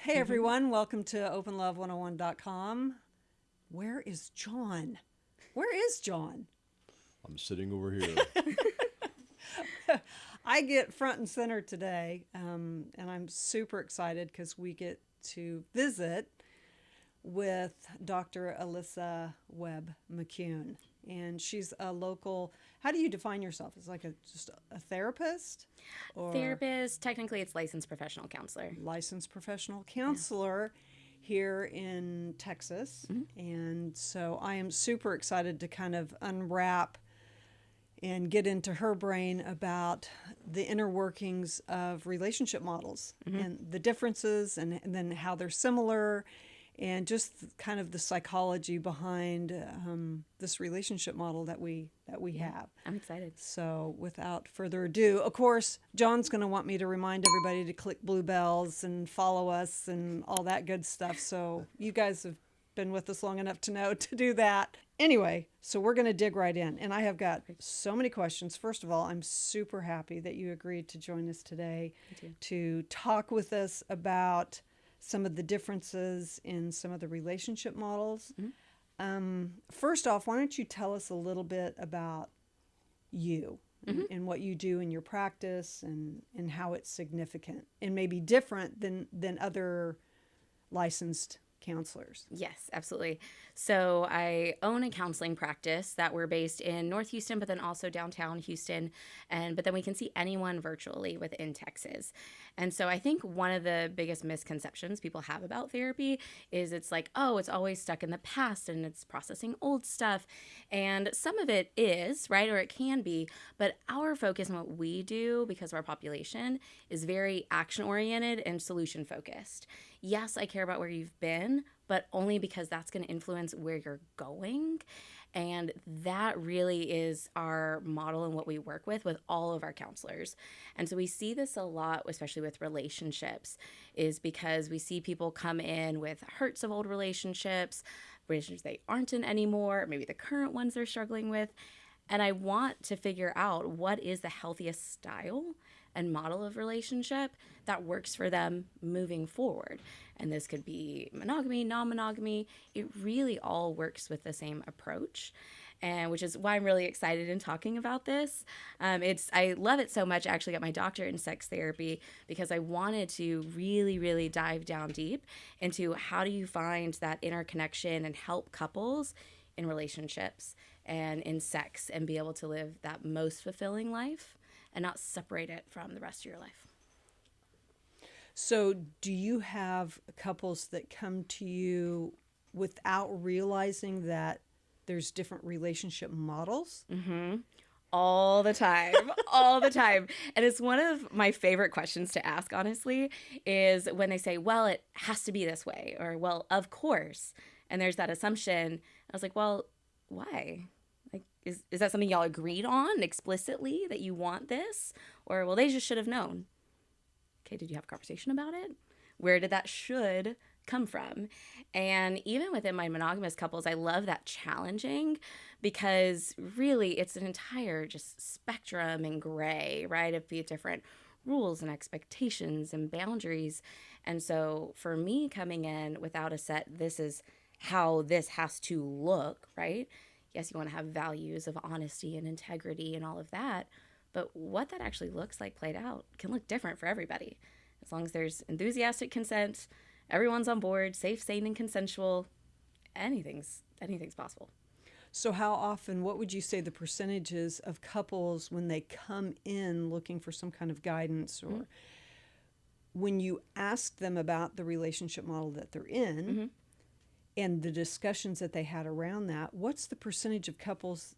Hey everyone, welcome to openlove101.com. Where is John? Where is John? I'm sitting over here. I get front and center today, and I'm super excited because we get to visit with Dr. Alyssa Webb-McCune. And she's a local, how do you define yourself? Is like just a therapist? Or therapist, technically it's licensed professional counselor. Licensed professional counselor here in Texas. Mm-hmm. And so I am super excited to kind of unwrap and get into her brain about the inner workings of relationship models and the differences and then how they're similar and just kind of the psychology behind this relationship model that we have. I'm excited. So without further ado, of course, John's going to want me to remind everybody to click blue bells and follow us and all that good stuff. So you guys have been with us long enough to know to do that. Anyway, so we're going to dig right in. And I have got so many questions. First of all, I'm super happy that you agreed to join us today to talk with us about some of the differences in some of the relationship models. First off, why don't you tell us a little bit about you and what you do in your practice and how it's significant and maybe different than other licensed counselors. Yes, absolutely. So I own a counseling practice that we're based in North Houston, but then also downtown Houston. But then we can see anyone virtually within Texas. And so I think one of the biggest misconceptions people have about therapy is it's like, oh, it's always stuck in the past and it's processing old stuff. And some of it is, right? Or it can be. But our focus on what we do because of our population is very action oriented and solution focused. Yes, I care about where you've been, but only because that's going to influence where you're going. And that really is our model and what we work with all of our counselors. And so we see this a lot, especially with relationships, is because we see people come in with hurts of old relationships they aren't in anymore, maybe the current ones they're struggling with. And I want to figure out what is the healthiest style and model of relationship that works for them moving forward. And this could be monogamy, non-monogamy. It really all works with the same approach, and which is why I'm really excited in talking about this. I love it so much. I actually got my doctorate in sex therapy because I wanted to really, really dive down deep into how do you find that inner connection and help couples in relationships and in sex and be able to live that most fulfilling life and not separate it from the rest of your life. So do you have couples that come to you without realizing that there's different relationship models? Mm-hmm. All the time, all the time. And it's one of my favorite questions to ask, honestly, is when they say, well, it has to be this way, or, well, of course. And there's that assumption. I was like, well, why? Like, is that something y'all agreed on explicitly that you want this? Or, well, they just should have known. Okay, did you have a conversation about it? Where did that should come from? And even within my monogamous couples, I love that challenging because really it's an entire just spectrum and gray, right? Of the different rules and expectations and boundaries. And so for me coming in without a set, this is how this has to look, right? Yes, you want to have values of honesty and integrity and all of that. But what that actually looks like played out can look different for everybody. As long as there's enthusiastic consent, everyone's on board, safe, sane, and consensual, anything's possible. So how often, what would you say the percentages of couples when they come in looking for some kind of guidance or when you ask them about the relationship model that they're in and the discussions that they had around that, what's the percentage of couples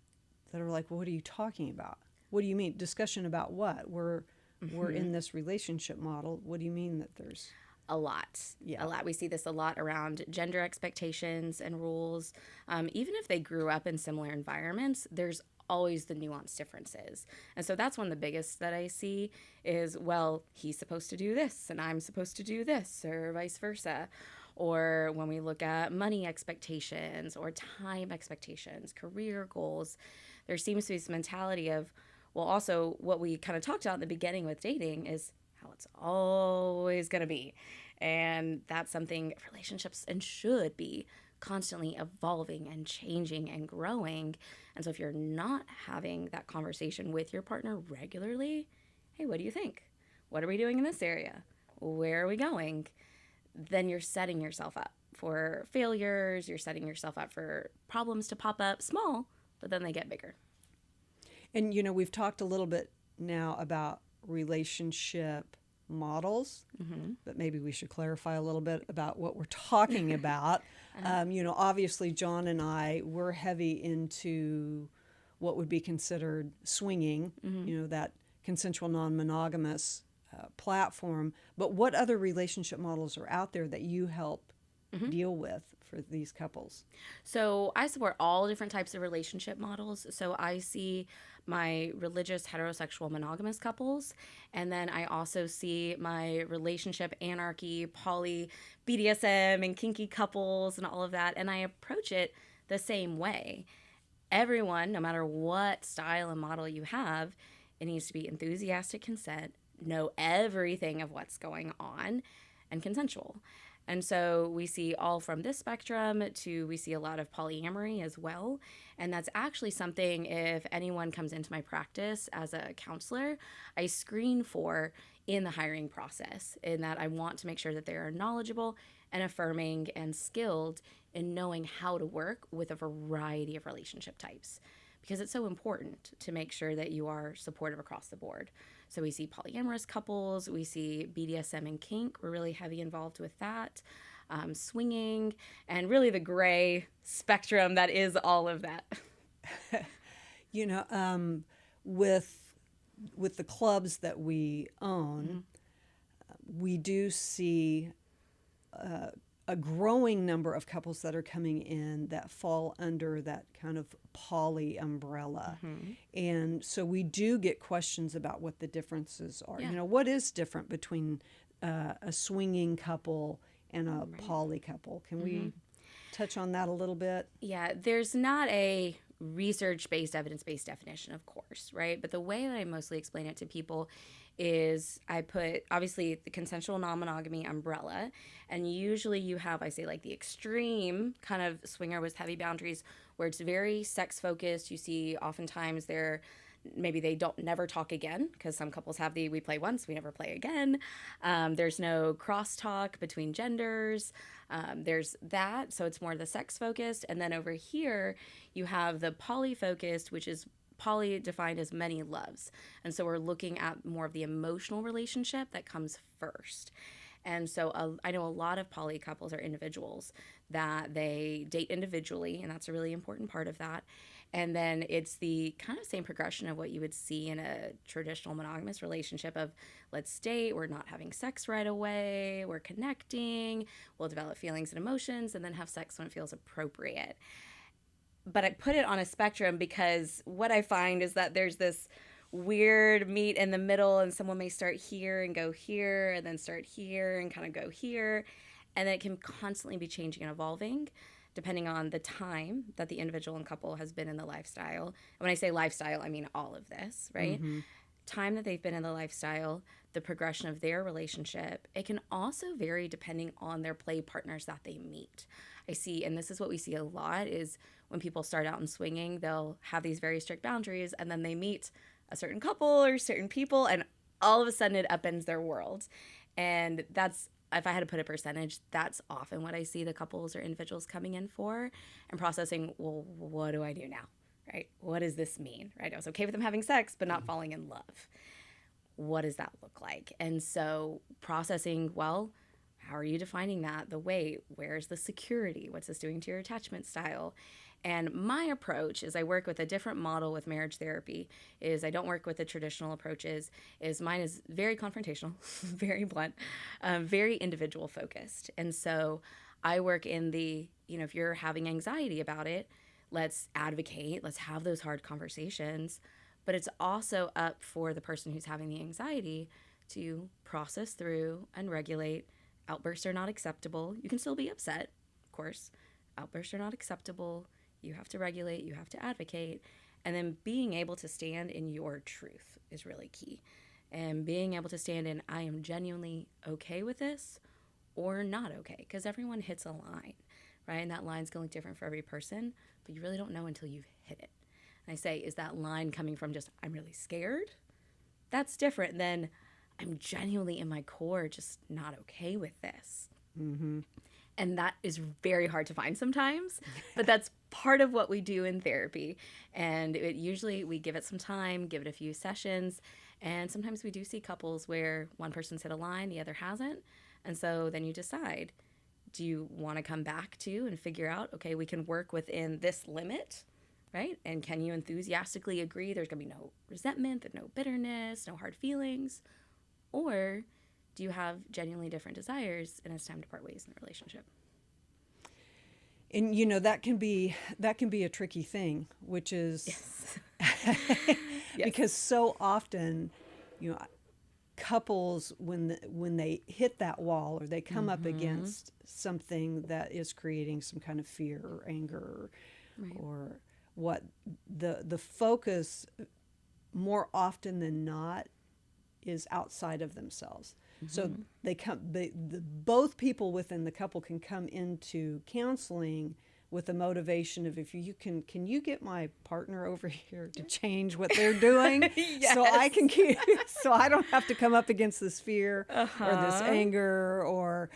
that are like, well, what are you talking about? What do you mean? Discussion about what? We're in this relationship model. What do you mean that there's... A lot. Yeah. A lot. We see this a lot around gender expectations and rules. Even if they grew up in similar environments, there's always the nuanced differences. And so that's one of the biggest that I see is, well, he's supposed to do this and I'm supposed to do this, or vice versa. Or when we look at money expectations or time expectations, career goals, there seems to be this mentality of, well, also what we kind of talked about in the beginning with dating is how it's always going to be. And that's something relationships and should be constantly evolving and changing and growing. And so if you're not having that conversation with your partner regularly, hey, what do you think? What are we doing in this area? Where are we going? Then you're setting yourself up for failures. You're setting yourself up for problems to pop up small, but then they get bigger. And, you know, we've talked a little bit now about relationship models, but maybe we should clarify a little bit about what we're talking about. You know, obviously, John and I, we're heavy into what would be considered swinging, you know, that consensual non-monogamous platform. But what other relationship models are out there that you help deal with for these couples? So I support all different types of relationship models. So I see my religious heterosexual monogamous couples, and then I also see my relationship anarchy, poly, BDSM, and kinky couples and all of that, and I approach it the same way. Everyone, no matter what style and model you have, it needs to be enthusiastic consent, know everything of what's going on, and consensual. And so we see all from this spectrum to we see a lot of polyamory as well. And that's actually something, if anyone comes into my practice as a counselor, I screen for in the hiring process, in that I want to make sure that they are knowledgeable and affirming and skilled in knowing how to work with a variety of relationship types, because it's so important to make sure that you are supportive across the board. So we see polyamorous couples, we see BDSM and kink, we're really heavy involved with that, swinging, and really the gray spectrum that is all of that. You know, with the clubs that we own, we do see a growing number of couples that are coming in that fall under that kind of poly umbrella. And so we do get questions about what the differences are. You know, what is different between a swinging couple and a poly couple? Can we touch on that a little bit? Yeah, there's not a research-based, evidence-based definition, of course, right? But the way that I mostly explain it to people is I put, obviously, the consensual non-monogamy umbrella, and usually you have, I say, like the extreme kind of swinger with heavy boundaries where it's very sex-focused. You see oftentimes maybe they don't never talk again, because some couples have we play once, we never play again. There's no crosstalk between genders. There's that, so it's more the sex-focused. And then over here, you have the poly-focused, which is poly defined as many loves. And so we're looking at more of the emotional relationship that comes first. And so I know a lot of poly couples are individuals that they date individually, and that's a really important part of that. And then it's the kind of same progression of what you would see in a traditional monogamous relationship of let's date, we're not having sex right away, we're connecting, we'll develop feelings and emotions, and then have sex when it feels appropriate. But I put it on a spectrum because what I find is that there's this weird meet in the middle, and someone may start here and go here, and then start here and kind of go here. And then it can constantly be changing and evolving depending on the time that the individual and couple has been in the lifestyle. And when I say lifestyle, I mean all of this, right? Time that they've been in the lifestyle, the progression of their relationship. It can also vary depending on their play partners that they meet. I see, and this is what we see a lot, is when people start out in swinging, they'll have these very strict boundaries, and then they meet a certain couple or certain people, and all of a sudden it upends their world. And that's, if I had to put a percentage, that's often what I see the couples or individuals coming in for and processing, well, what do I do now, right? What does this mean, right? I was okay with them having sex, but not falling in love. What does that look like? And so processing, well, how are you defining that? The weight, where's the security? What's this doing to your attachment style? And my approach is I work with a different model with marriage therapy, is I don't work with the traditional approaches, is mine is very confrontational, very blunt, very individual focused. And so I work in the, if you're having anxiety about it, let's advocate, let's have those hard conversations. But it's also up for the person who's having the anxiety to process through and regulate. Outbursts are not acceptable. You can still be upset, of course. Outbursts are not acceptable. You have to regulate, you have to advocate, and then being able to stand in your truth is really key. And being able to stand in, I am genuinely okay with this, or not okay, because everyone hits a line, right? And that line's going to look different for every person, but you really don't know until you've hit it. And I say, is that line coming from just, I'm really scared? That's different than, I'm genuinely in my core just not okay with this. Mm-hmm. And that is very hard to find sometimes, but that's part of what we do in therapy. And it usually we give it some time, give it a few sessions. And sometimes we do see couples where one person's hit a line, the other hasn't. And so then you decide, do you want to come back to and figure out, okay, we can work within this limit, right? And can you enthusiastically agree there's going to be no resentment, there's no bitterness, no hard feelings? Or do you have genuinely different desires and it's time to part ways in the relationship? And that can be a tricky thing, which is Yes. because so often, couples when they hit that wall or they come up against something that is creating some kind of fear or anger or what the focus more often than not is outside of themselves. So both people within the couple can come into counseling with the motivation of, if you can you get my partner over here to change what they're doing so I can so I don't have to come up against this fear or this anger or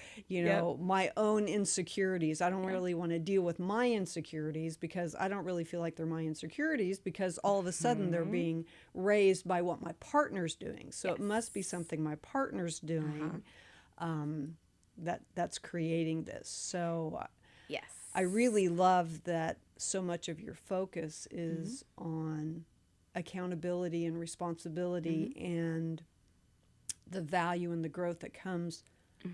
my own insecurities. I don't really want to deal with my insecurities because I don't really feel like they're my insecurities, because all of a sudden they're being raised by what my partner's doing. So it must be something my partner's doing that's creating this. So yes. I really love that so much of your focus is on accountability and responsibility and the value and the growth that comes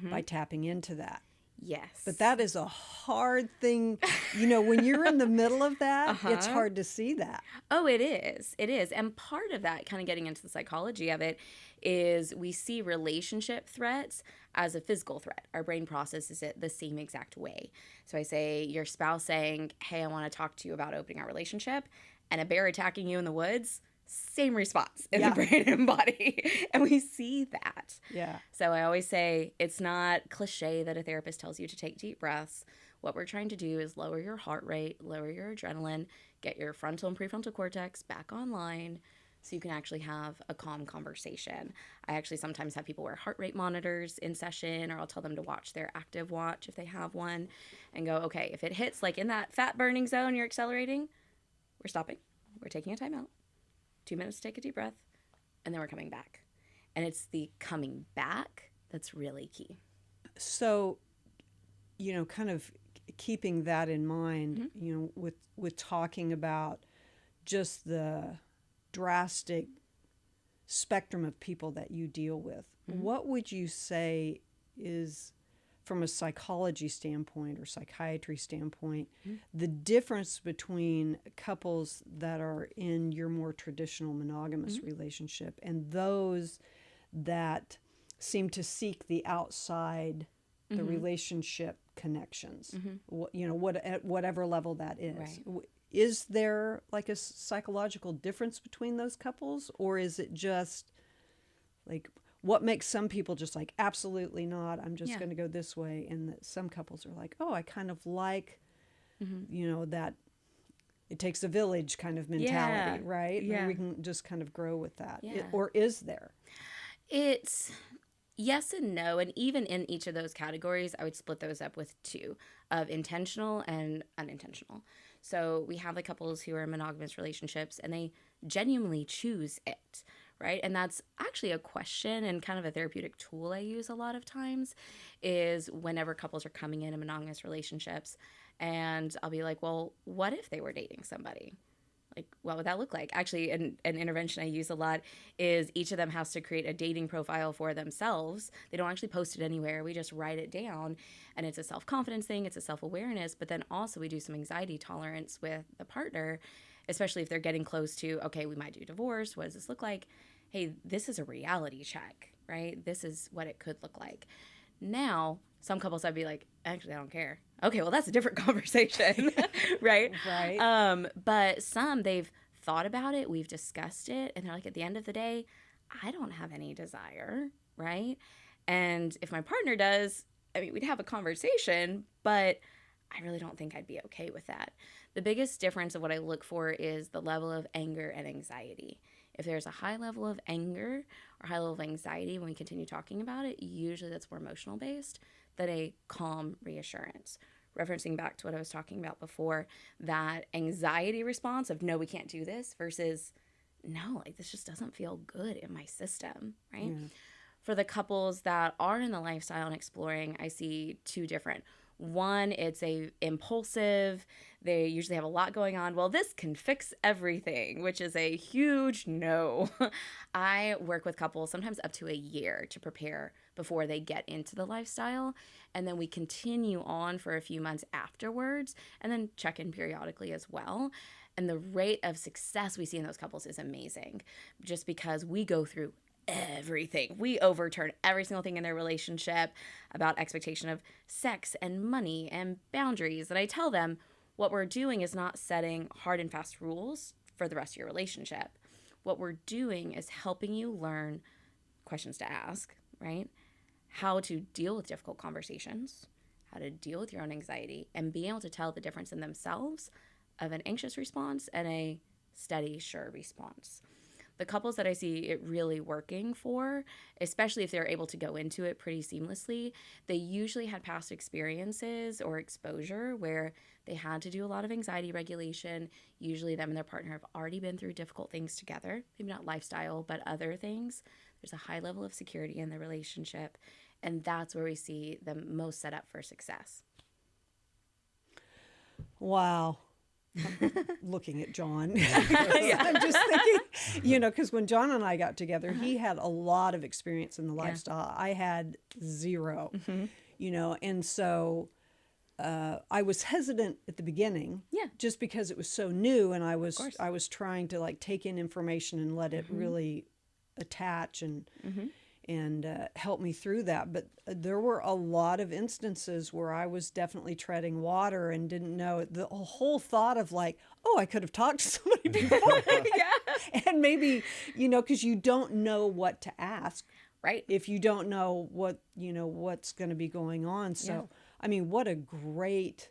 by tapping into that. Yes. But that is a hard thing. When you're in the middle of that, it's hard to see that. Oh, it is. It is. And part of that, kind of getting into the psychology of it, is we see relationship threats as a physical threat. Our brain processes it the same exact way. So I say your spouse saying, hey, I want to talk to you about opening our relationship, and a bear attacking you in the woods, same response in the brain and body. And we see that. Yeah. So I always say it's not cliche that a therapist tells you to take deep breaths. What we're trying to do is lower your heart rate, lower your adrenaline, get your frontal and prefrontal cortex back online so you can actually have a calm conversation. I actually sometimes have people wear heart rate monitors in session, or I'll tell them to watch their active watch if they have one and go, okay, if it hits like in that fat burning zone, you're accelerating, we're stopping. We're taking a timeout. 2 minutes to take a deep breath, and then we're coming back. And it's the coming back that's really key. So, kind of keeping that in mind, with talking about just the drastic spectrum of people that you deal with, what would you say is, from a psychology standpoint or psychiatry standpoint, the difference between couples that are in your more traditional monogamous relationship and those that seem to seek the outside, the relationship connections, at whatever level that is. Right. Is there like a psychological difference between those couples, or is it just like, what makes some people just like, absolutely not, I'm just going to go this way, and that some couples are like, oh, I kind of like, that it takes a village kind of mentality, right? Yeah. And we can just kind of grow with that. Yeah. Or is there? It's yes and no. And even in each of those categories, I would split those up with two, of intentional and unintentional. So we have the couples who are in monogamous relationships and they genuinely choose it, right? And that's actually a question and kind of a therapeutic tool I use a lot of times, is whenever couples are coming in monogamous relationships, and I'll be like, well, what if they were dating somebody? Like, what would that look like? Actually, an intervention I use a lot is each of them has to create a dating profile for themselves. They don't actually post it anywhere. We just write it down, and it's a self-confidence thing. It's a self-awareness, but then also we do some anxiety tolerance with the partner, especially if they're getting close to, okay, we might do divorce. What does this look like? Hey, this is a reality check, right? This is what it could look like. Now, some couples I'd be like, actually, I don't care. Okay, well, that's a different conversation, right? Right. But some, they've thought about it, we've discussed it, and they're like, at the end of the day, I don't have any desire, right? And if my partner does, I mean, we'd have a conversation, but I really don't think I'd be okay with that. The biggest difference of what I look for is the level of anger and anxiety. If there's a high level of anger or high level of anxiety when we continue talking about it, usually that's more emotional based than a calm reassurance. Referencing back to what I was talking about before, that anxiety response of, no, we can't do this, versus, no, like this just doesn't feel good in my system, right? Yeah. For the couples that are in the lifestyle and exploring, I see two different. One, it's a impulsive, they usually have a lot going on. Well, this can fix everything, which is a huge no. I work with couples sometimes up to a year to prepare before they get into the lifestyle. And then we continue on for a few months afterwards and then check in periodically as well. And the rate of success we see in those couples is amazing, just because we go through everything. We overturn every single thing in their relationship about expectation of sex and money and boundaries. And I tell them what we're doing is not setting hard and fast rules for the rest of your relationship. What we're doing is helping you learn questions to ask, right? How to deal with difficult conversations, how to deal with your own anxiety, and being able to tell the difference in themselves of an anxious response and a steady, sure response. The couples that I see it really working for, especially if they're able to go into it pretty seamlessly, they usually had past experiences or exposure where they had to do a lot of anxiety regulation. Usually them and their partner have already been through difficult things together, maybe not lifestyle, but other things. There's a high level of security in the relationship, and that's where we see them most set up for success. Wow. I'm looking at John. I'm just thinking, because when John and I got together, he had a lot of experience in the lifestyle. I had zero, and so I was hesitant at the beginning, just because it was so new, and I was trying to like take in information and let it really attach and help me through that. But there were a lot of instances where I was definitely treading water and didn't know the whole thought of like, oh, I could have talked to somebody before. And maybe, because you don't know what to ask. Right. If you don't know what's going to be going on. So, I mean, what a great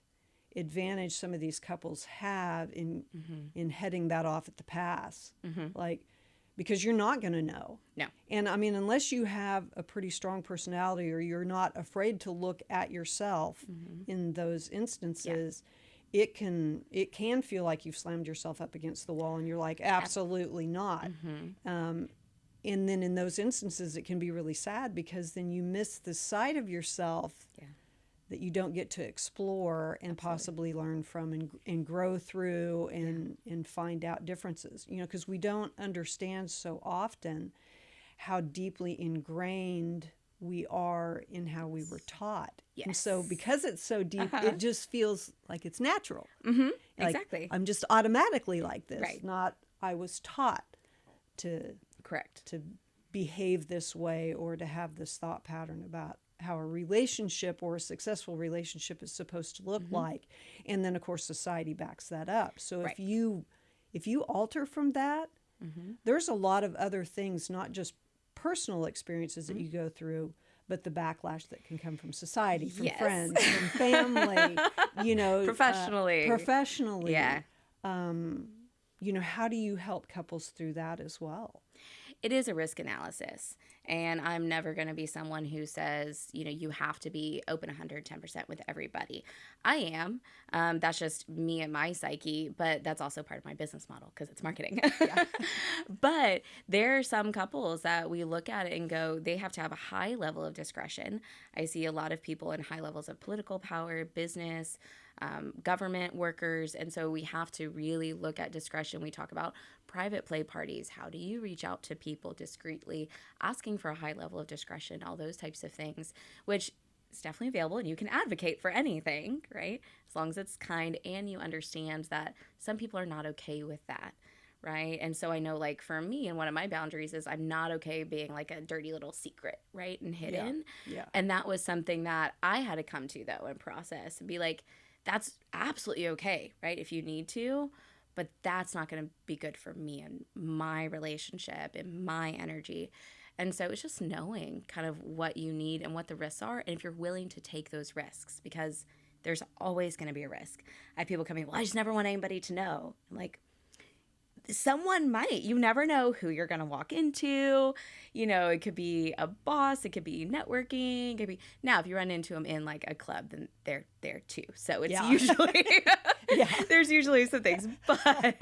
advantage some of these couples have in heading that off at the pass. Like, because you're not going to know. No. And I mean, unless you have a pretty strong personality or you're not afraid to look at yourself in those instances, it can feel like you've slammed yourself up against the wall and you're like, absolutely not. And then in those instances, it can be really sad because then you miss the side of yourself that you don't get to explore and possibly learn from and grow through and find out differences, because we don't understand so often how deeply ingrained we are in how we were taught. And so because it's so deep, it just feels like it's natural. Like, exactly. I'm just automatically like this, not I was taught to behave this way or to have this thought pattern about how a relationship or a successful relationship is supposed to look like. And then of course society backs that up. So if you alter from that, there's a lot of other things, not just personal experiences that you go through, but the backlash that can come from society, from friends, from family, professionally. Yeah. How do you help couples through that as well? It is a risk analysis, and I'm never going to be someone who says, you have to be open 110% with everybody. I am. That's just me and my psyche, but that's also part of my business model because it's marketing. But there are some couples that we look at it and go, they have to have a high level of discretion. I see a lot of people in high levels of political power, business, government workers, and so we have to really look at discretion. We talk about private play parties. How do you reach out to people discreetly, asking for a high level of discretion, all those types of things, which is definitely available, and you can advocate for anything, right? As long as it's kind and you understand that some people are not okay with that, right? And so I know, like, for me, and one of my boundaries is I'm not okay being like a dirty little secret, right, and hidden. And that was something that I had to come to, though, and process and be like, that's absolutely okay, right, if you need to, but that's not going to be good for me and my relationship and my energy. And so it's just knowing kind of what you need and what the risks are, and if you're willing to take those risks, because there's always going to be a risk. I have people coming, well, I just never want anybody to know. I'm like, someone might. You never know who you're going to walk into. It could be a boss. It could be networking. It could be, now, if you run into them in like a club, then they're there too. So it's usually, there's usually some things. But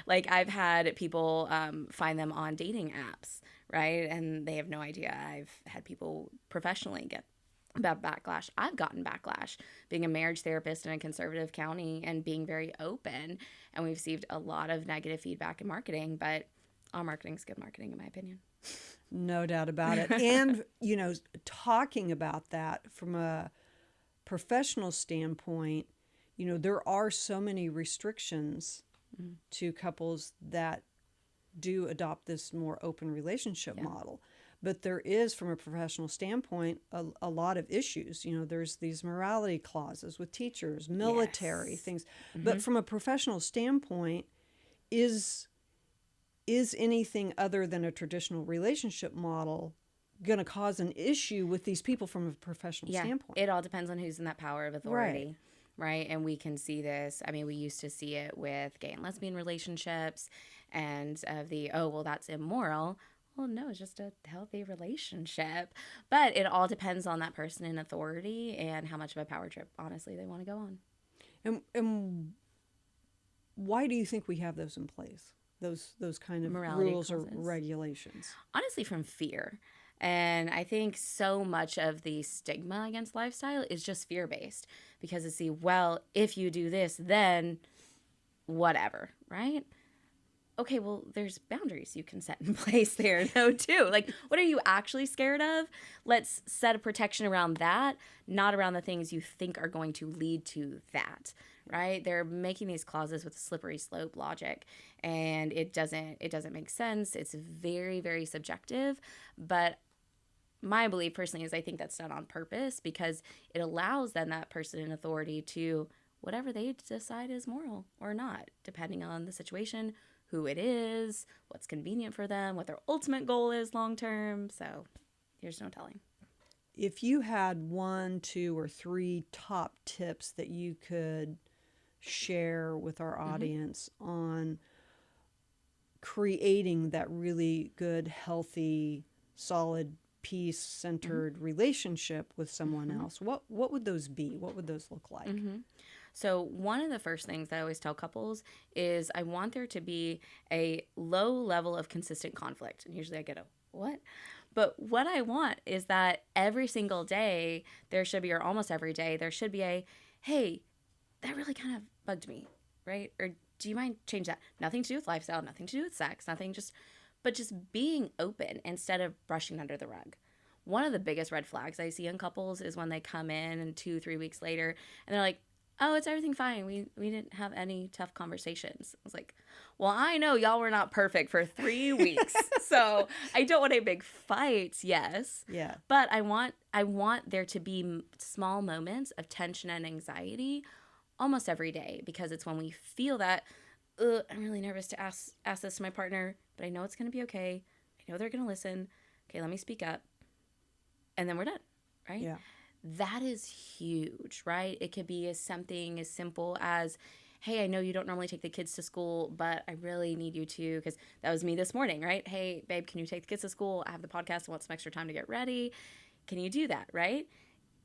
like I've had people find them on dating apps, right? And they have no idea. I've had people professionally get about backlash. I've gotten backlash being a marriage therapist in a conservative county and being very open. And we've received a lot of negative feedback in marketing, but all marketing is good marketing, in my opinion. No doubt about it. And, talking about that from a professional standpoint, there are so many restrictions to couples that do adopt this more open relationship model. But there is, from a professional standpoint, a lot of issues. There's these morality clauses with teachers, military things. But from a professional standpoint, is anything other than a traditional relationship model going to cause an issue with these people from a professional standpoint? It all depends on who's in that power of authority. Right. And we can see this. I mean, we used to see it with gay and lesbian relationships and that's immoral. Well, no, it's just a healthy relationship. But it all depends on that person in authority and how much of a power trip, honestly, they want to go on. And why do you think we have those in place? Those kind of morality rules clauses. Or regulations? Honestly, from fear. And I think so much of the stigma against lifestyle is just fear-based, because it's if you do this, then whatever, right? Okay, well, there's boundaries you can set in place there, though, too. Like, what are you actually scared of? Let's set a protection around that, not around the things you think are going to lead to that, right? They're making these clauses with a slippery slope logic, and it doesn't make sense. It's very, very subjective, but my belief personally is I think that's done on purpose, because it allows then that person in authority to whatever they decide is moral or not, depending on the situation, who it is, what's convenient for them, what their ultimate goal is long term. So there's no telling. If you had 1, 2, or 3 top tips that you could share with our audience on creating that really good, healthy, solid, peace-centered relationship with someone else, what would those be? What would those look like? So one of the first things that I always tell couples is I want there to be a low level of consistent conflict. And usually I get a, what? But what I want is that every single day there should be, or almost every day, there should be a, hey, that really kind of bugged me, right? Or do you mind change that? Nothing to do with lifestyle, nothing to do with sex, but just being open instead of brushing under the rug. One of the biggest red flags I see in couples is when they come in and 2-3 weeks later and they're like, oh, it's everything fine. We didn't have any tough conversations. I was like, well, I know y'all were not perfect for 3 weeks. So I don't want a big fight, yes. Yeah. But I want there to be small moments of tension and anxiety almost every day, because it's when we feel that, I'm really nervous to ask this to my partner, but I know it's going to be okay. I know they're going to listen. Okay, let me speak up. And then we're done, right? Yeah. That is huge, right? It could be something as simple as, hey, I know you don't normally take the kids to school, but I really need you to, because that was me this morning, right? Hey, babe, can you take the kids to school? I have the podcast. I want some extra time to get ready. Can you do that, right?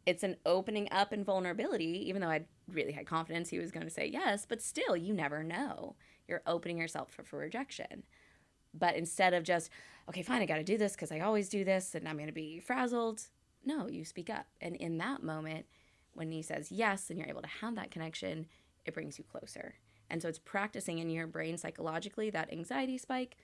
It's an opening up and vulnerability, even though I really had confidence he was going to say yes, but still, you never know. You're opening yourself for rejection. But instead of just, okay, fine, I got to do this because I always do this and I'm going to be frazzled. No, you speak up. And in that moment, when he says yes and you're able to have that connection, it brings you closer. And so it's practicing in your brain psychologically that anxiety spike,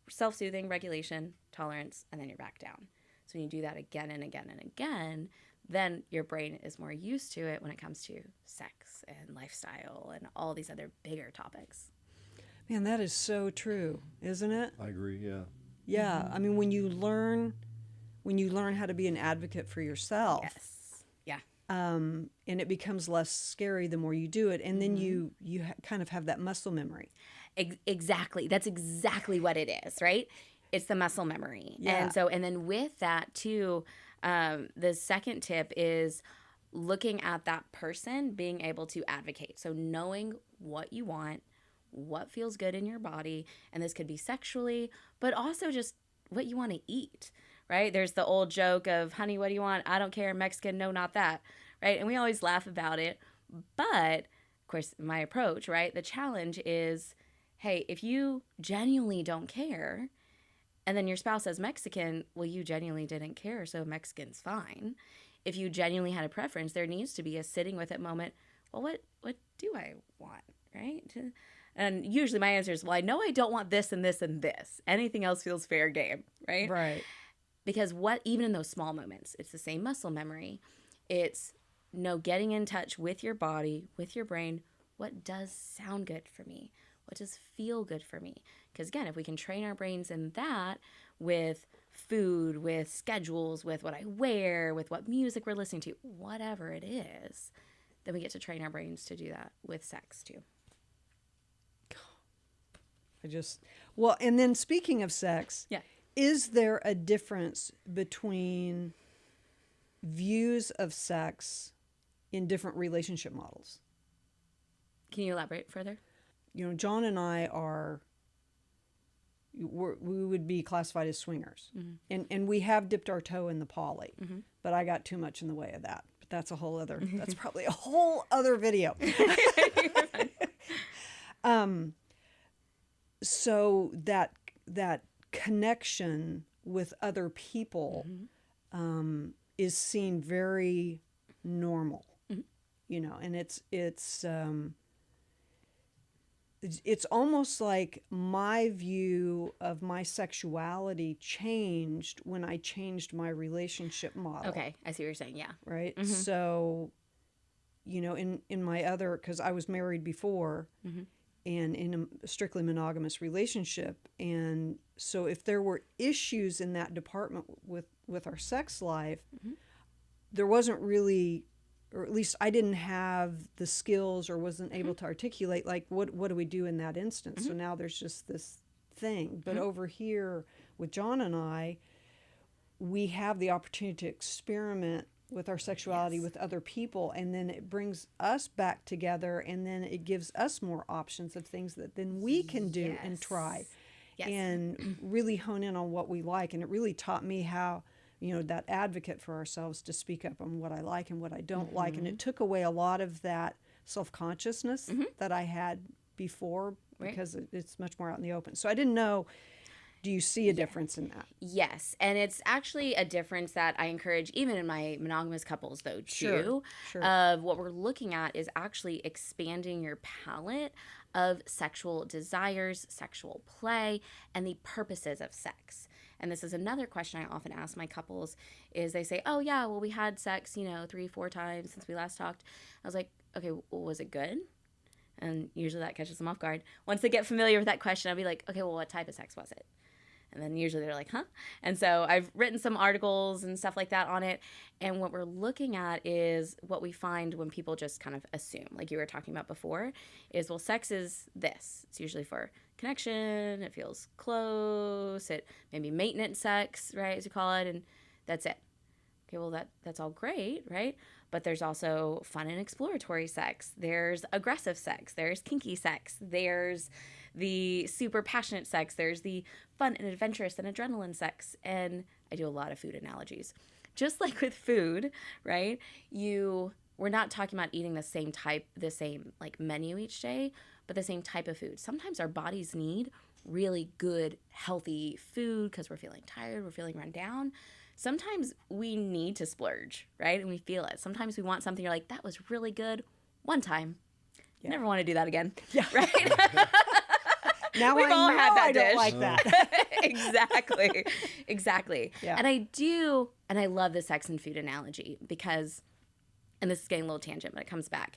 self-soothing, regulation, tolerance, and then you're back down. So when you do that again and again and again, then your brain is more used to it when it comes to sex and lifestyle and all these other bigger topics. Man, that is so true, isn't it? I agree, yeah. Yeah. I mean, when you learn how to be an advocate for yourself. Yes. Yeah. And it becomes less scary the more you do it. And then you kind of have that muscle memory. Exactly. That's exactly what it is, right? It's the muscle memory. Yeah. And then with that too, the second tip is looking at that person, being able to advocate. So knowing what you want, what feels good in your body, and this could be sexually, but also just what you want to eat, right? There's the old joke of, honey, what do you want? I don't care. Mexican, no, not that, right? And we always laugh about it. But, of course, my approach, right? The challenge is, hey, if you genuinely don't care, and then your spouse says Mexican, well, you genuinely didn't care, so Mexican's fine. If you genuinely had a preference, there needs to be a sitting with it moment. Well, what do I want, right? And usually my answer is, well, I know I don't want this and this and this. Anything else feels fair game, right? Right. Because even in those small moments, it's the same muscle memory. It's getting in touch with your body, with your brain. What does sound good for me? What does feel good for me? Because again, if we can train our brains in that with food, with schedules, with what I wear, with what music we're listening to, whatever it is, then we get to train our brains to do that with sex too. And then speaking of sex, Yeah. is there a difference between views of sex in different relationship models? Can you elaborate further? John and I we would be classified as swingers. Mm-hmm. And we have dipped our toe in the poly, Mm-hmm. but I got too much in the way of that. But that's that's probably a whole other video. So that connection with other people is seen very normal, and it's almost like my view of my sexuality changed when I changed my relationship model. Okay, I see what you're saying. Yeah. Right. So, in my other, because I was married before. And in a strictly monogamous relationship. And so if there were issues in that department with our sex life, there wasn't really, or at least I didn't have the skills or wasn't able to articulate, like, what do we do in that instance? So now there's just this thing. But over here with John and I, we have the opportunity to experiment with our sexuality with other people, and then it brings us back together, and then it gives us more options of things that then we can do and try and really hone in on what we like. And it really taught me how, that advocate for ourselves, to speak up on what I like and what I don't like. And it took away a lot of that self-consciousness that I had before, because it's much more out in the open. So I didn't know, do you see a difference in that? Yes. And it's actually a difference that I encourage even in my monogamous couples, though, too. Sure. Of what we're looking at is actually expanding your palette of sexual desires, sexual play, and the purposes of sex. And this is another question I often ask my couples is they say, oh, yeah, well, we had sex, 3-4 times since we last talked. I was like, okay, well, was it good? And usually that catches them off guard. Once they get familiar with that question, I'll be like, okay, well, what type of sex was it? And then usually they're like, huh? And so I've written some articles and stuff like that on it. And what we're looking at is what we find when people just kind of assume, like you were talking about before, is, well, sex is this. It's usually for connection. It feels close. It maybe maintenance sex, right, as you call it. And that's it. Okay, well, that's all great, right? But there's also fun and exploratory sex. There's aggressive sex. There's kinky sex. There's the super passionate sex. There's the fun and adventurous and adrenaline sex. And I do a lot of food analogies. Just like with food, right? We're not talking about eating the same like menu each day, but the same type of food. Sometimes our bodies need really good, healthy food because we're feeling tired, we're feeling run down. Sometimes we need to splurge, right? And we feel it. Sometimes we want something, you're like, that was really good one time. Yeah. Never want to do that again. Yeah. Right? Now we've all had that dish. I don't like that. Exactly. Yeah. And I love the sex and food analogy because, and this is getting a little tangent, but it comes back,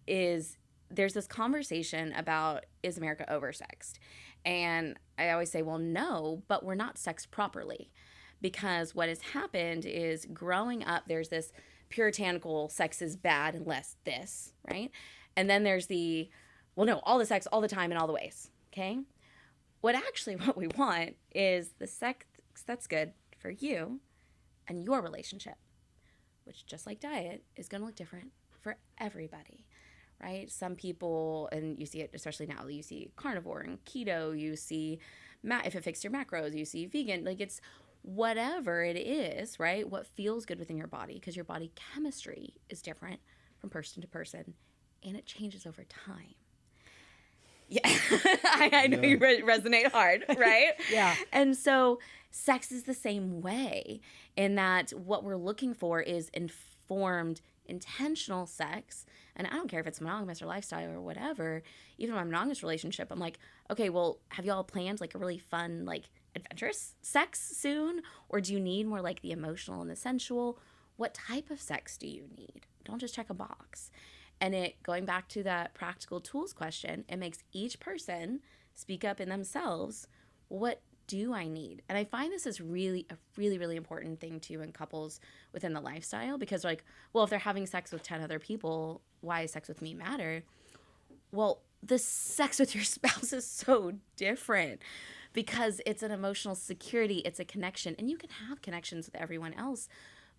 is there's this conversation about, is America oversexed? And I always say, well, no, but we're not sexed properly. Because what has happened is growing up, there's this puritanical sex is bad unless this, right? And then there's the, well, no, all the sex all the time in all the ways, okay? what we want is the sex that's good for you and your relationship, which, just like diet, is going to look different for everybody, right? Some people, and you see it especially now, you see carnivore and keto, you see if it fixed your macros, you see vegan, like it's whatever it is, right? What feels good within your body, because your body chemistry is different from person to person, and it changes over time. Yeah, I know you resonate hard, right? Yeah. And so sex is the same way, in that what we're looking for is informed, intentional sex. And I don't care if it's monogamous or lifestyle or whatever. Even my monogamous relationship, I'm like, okay, well, have y'all planned like a really fun, like adventurous sex soon? Or do you need more like the emotional and the sensual? What type of sex do you need? Don't just check a box. And it, going back to that practical tools question, it makes each person speak up in themselves. What do I need? And I find this is really a really important thing too in couples within the lifestyle, because like, well, if they're having sex with 10 other people, why does sex with me matter? Well, the sex with your spouse is so different, because it's an emotional security, it's a connection, and you can have connections with everyone else,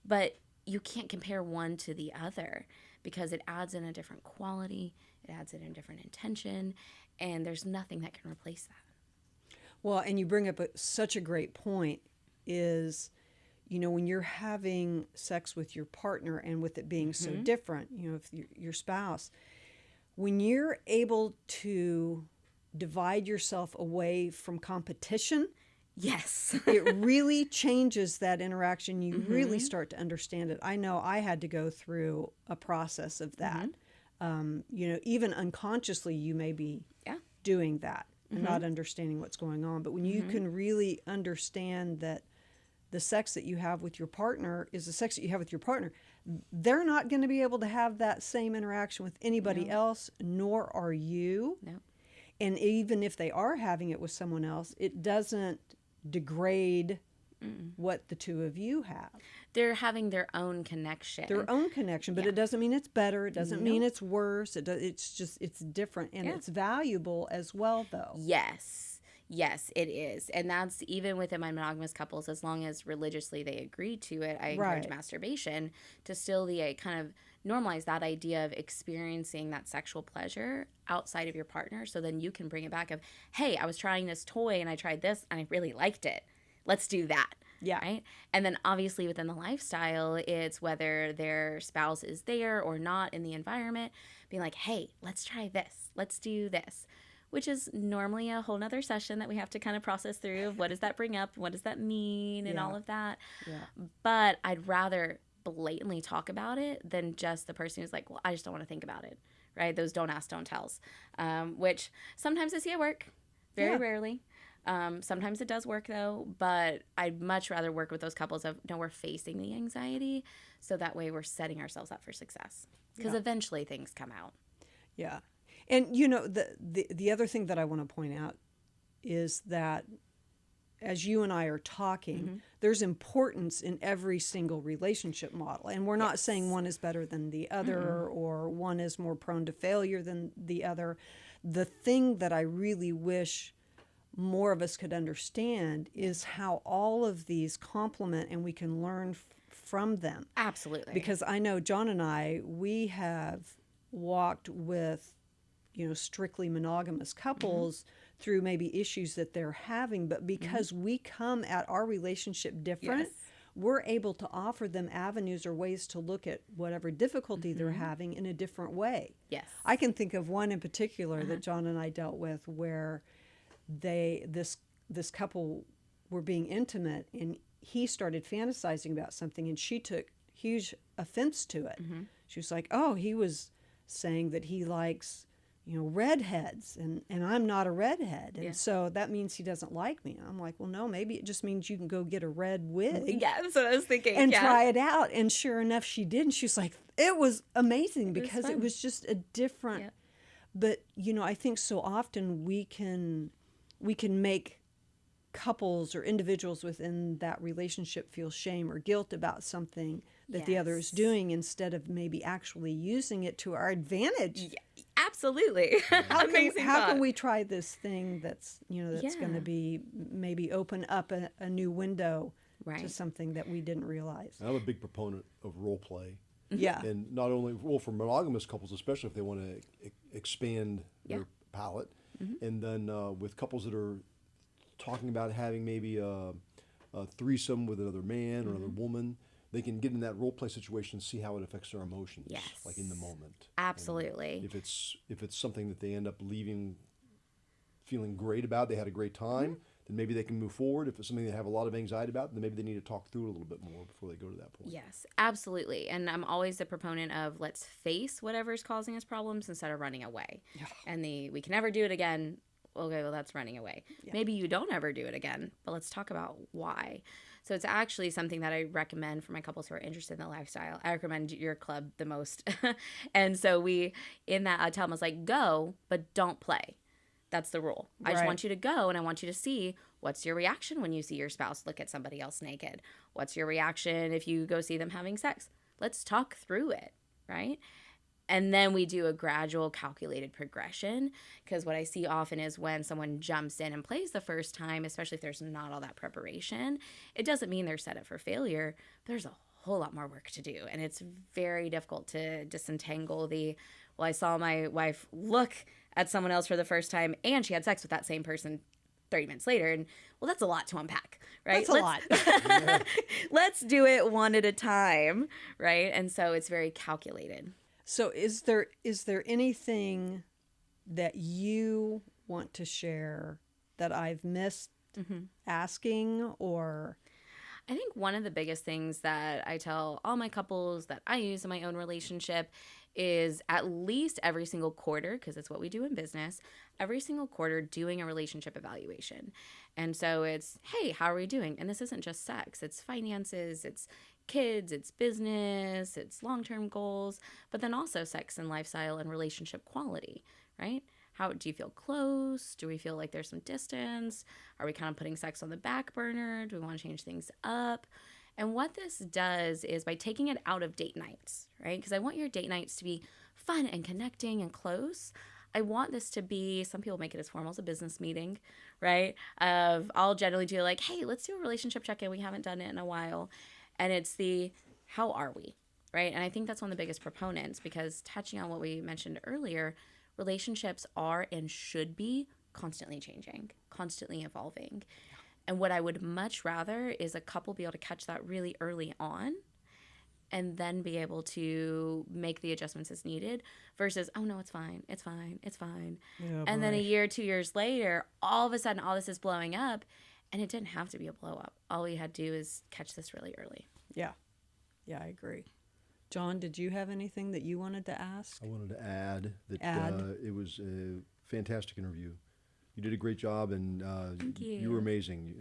but you can't compare one to the other, because it adds in a different quality, it adds in a different intention, and there's nothing that can replace that. Well, and you bring up such a great point is, you know, when you're having sex with your partner and with it being so different, you know, if your spouse, when you're able to divide yourself away from competition, Yes. it really changes that interaction. You really start to understand it. I know I had to go through a process of that. You know, even unconsciously, you may be doing that and not understanding what's going on. But when you can really understand that the sex that you have with your partner is the sex that you have with your partner, they're not going to be able to have that same interaction with anybody else, nor are you. No. And even if they are having it with someone else, it doesn't degrade what the two of you have. They're having their own connection. Their own connection, but it doesn't mean it's better. It doesn't mean it's worse. It's just, it's different, and it's valuable as well, though. Yes, it is. And that's even within my monogamous couples, as long as religiously they agree to it, I encourage masturbation to still kind of normalize that idea of experiencing that sexual pleasure outside of your partner. So then you can bring it back of, hey, I was trying this toy and I tried this and I really liked it. Let's do that. Yeah. Right. And then obviously within the lifestyle, it's whether their spouse is there or not in the environment, being like, hey, let's try this. Let's do this, which is normally a whole nother session that we have to kind of process through of what does that bring up? What does that mean? And all of that. Yeah. But I'd rather blatantly talk about it than just the person who's like, well, I just don't want to think about it. Right. Those don't ask, don't tells, which sometimes I see at work, very rarely. Sometimes it does work though, but I'd much rather work with those couples of, no, we're facing the anxiety. So that way we're setting ourselves up for success, because eventually things come out. Yeah. And you know, the other thing that I want to point out is that as you and I are talking, there's importance in every single relationship model. And we're not saying one is better than the other or one is more prone to failure than the other. The thing that I really wish more of us could understand is how all of these complement and we can learn from them. Absolutely. Because I know John and I, we have walked with, you know, strictly monogamous couples through maybe issues that they're having, but because we come at our relationship different, we're able to offer them avenues or ways to look at whatever difficulty they're having in a different way. Yes. I can think of one in particular that John and I dealt with where this couple were being intimate and he started fantasizing about something and she took huge offense to it. She was like, oh, he was saying that he likes, you know, redheads and I'm not a redhead. And so that means he doesn't like me. And I'm like, well, no, maybe it just means you can go get a red wig. Yeah, that's what I was thinking. And try it out. And sure enough, she did. And she was like, it was amazing because it was just a different, but you know, I think so often we can make couples or individuals within that relationship feel shame or guilt about something that the other is doing instead of maybe actually using it to our advantage. Yeah, Absolutely. Amazing How thought. can we try this thing that's that's going Yeah. to be maybe open up a new window to Right. something that we didn't realize? I'm a big proponent of role play, Yeah. and not only for monogamous couples, especially if they want to expand Yeah. their palette, and then with couples that are talking about having maybe a threesome with another man or another woman, they can get in that role play situation and see how it affects their emotions, Yes. like in the moment. Absolutely. If it's something that they end up leaving feeling great about, they had a great time, then maybe they can move forward. If it's something they have a lot of anxiety about, then maybe they need to talk through it a little bit more before they go to that point. Yes, absolutely. And I'm always the proponent of let's face whatever's causing us problems instead of running away. And we can never do it again. Okay, well, that's running away. Maybe you don't ever do it again, but let's talk about why. So it's actually something that I recommend for my couples who are interested in the lifestyle. I recommend your club the most. And so I tell them, I was like, go, but don't play. That's the rule. I just Right. want you to go, and I want you to see what's your reaction when you see your spouse look at somebody else naked. What's your reaction if you go see them having sex? Let's talk through it, right? And then we do a gradual calculated progression, because what I see often is when someone jumps in and plays the first time, especially if there's not all that preparation, it doesn't mean they're set up for failure. There's a whole lot more work to do. And it's very difficult to disentangle I saw my wife look at someone else for the first time and she had sex with that same person 30 minutes later. And well, that's a lot to unpack, right? That's a lot. Let's do it one at a time, right? And so it's very calculated. So is there anything that you want to share that I've missed asking, or? I think one of the biggest things that I tell all my couples that I use in my own relationship is at least every single quarter, because it's what we do in business, every single quarter doing a relationship evaluation. And so it's, hey, how are we doing? And this isn't just sex. It's finances, it's kids, it's business, it's long-term goals, but then also sex and lifestyle and relationship quality, right? How do you feel close? Do we feel like there's some distance? Are we kind of putting sex on the back burner? Do we want to change things up? And what this does is by taking it out of date nights, right? Because I want your date nights to be fun and connecting and close. I want this to be, some people make it as formal as a business meeting, right? I'll generally do like, hey, let's do a relationship check-in. We haven't done it in a while. And it's how are we, right? And I think that's one of the biggest proponents, because touching on what we mentioned earlier, relationships are and should be constantly changing, constantly evolving. And what I would much rather is a couple be able to catch that really early on and then be able to make the adjustments as needed versus, oh no, it's fine. Oh, And then boy. a year, 2 years later, all of a sudden, all this is blowing up, and it didn't have to be a blow up. All we had to do is catch this really early. Yeah, I agree. John, did you have anything that you wanted to ask? I wanted to add that Add. it was a fantastic interview. You did a great job, and Thank you. you were amazing.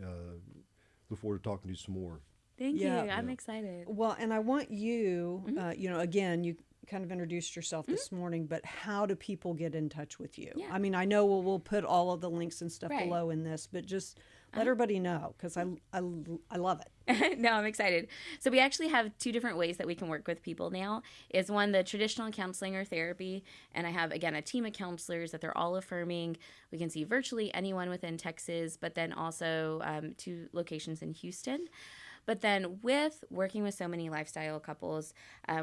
Look forward to talking to you some more. Thank Yeah. you. I'm excited. Well, and I want you, again, you kind of introduced yourself this morning, but how do people get in touch with you? Yeah. I mean, I know we'll put all of the links and stuff Right. below in this, but just let everybody know, because I love it. No, I'm excited. So we actually have 2 different ways that we can work with people now. Is one, the traditional counseling or therapy. And I have, again, a team of counselors that they're all affirming. We can see virtually anyone within Texas, but then also 2 locations in Houston. But then with working with so many lifestyle couples,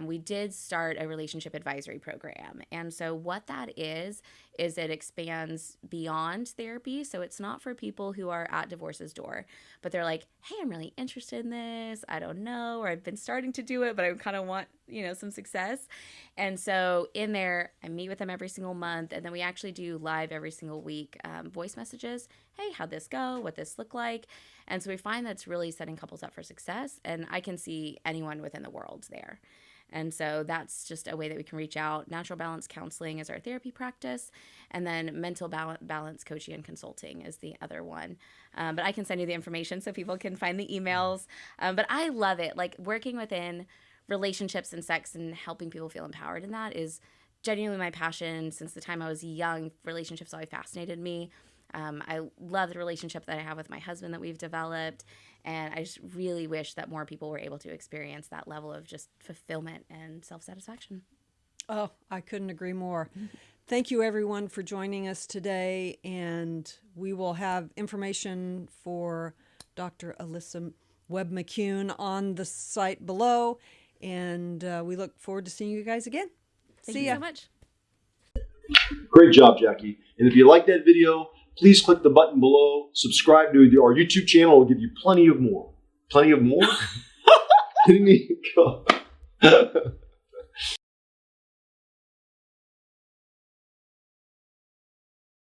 we did start a relationship advisory program. And so what that is it expands beyond therapy. So it's not for people who are at divorce's door, but they're like, hey, I'm really interested in this. I don't know, or I've been starting to do it, but I kind of want, some success. And so in there, I meet with them every single month. And then we actually do live every single week voice messages. Hey, how'd this go? What this look like? And so we find that's really setting couples up for success. And I can see anyone within the world there. And so that's just a way that we can reach out. Natural Balance Counseling is our therapy practice. And then Mental Balance Coaching and Consulting is the other one. But I can send you the information so people can find the emails. But I love it. Like working within relationships and sex and helping people feel empowered in that is genuinely my passion. Since the time I was young, relationships always fascinated me. I love the relationship that I have with my husband that we've developed. And I just really wish that more people were able to experience that level of just fulfillment and self-satisfaction. Oh, I couldn't agree more. thank you everyone for joining us today, and we will have information for Dr. Alyssa Webb-McCune on the site below, and we look forward to seeing you guys again. Thank See you ya. so much. Great job, Jackie. And if you like that video, please click the button below, subscribe to our YouTube channel. We'll give you plenty of more. Plenty of more? Kidding me?